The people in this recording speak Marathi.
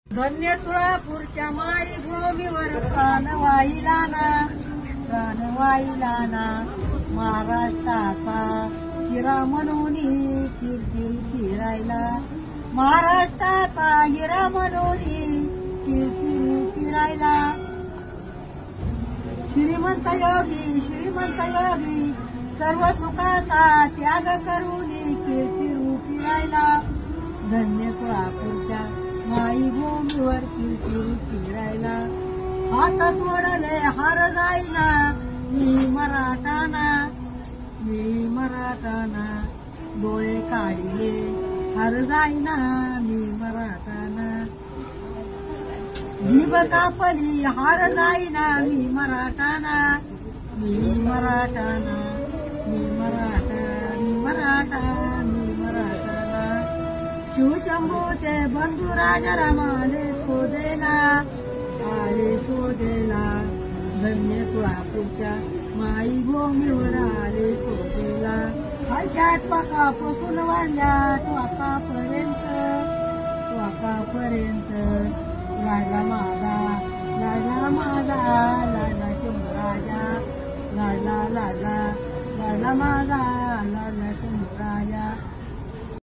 धन्य तुळापूरच्या मायभूमीवर प्राण वाहिला ना महाराष्ट्राचा हिरा म्हणून किरकिर फिरायला, महाराष्ट्राचा हिरा म्हणून किरकिर फिरायला. श्रीमंत योगी सर्व सुखाचा त्याग करून किरकिर फिरायला. धन्य तुळापूरच्या मायभूमीवर किरकिर फिरायला. हात तोडले हार जाईना मी मराठाना, डोळे काढले हार जाईना मी मराठाना. जीभ कापली हार जाईना मी मराठाना. शिवशंभूचे बंधू राजाराम आले शोधेला. धन्य तुळापूरच्या मायभूमीवर आले शोधेला. खालच्या टोकापासून वाढल्या टोकापर्यंत लाडला माझा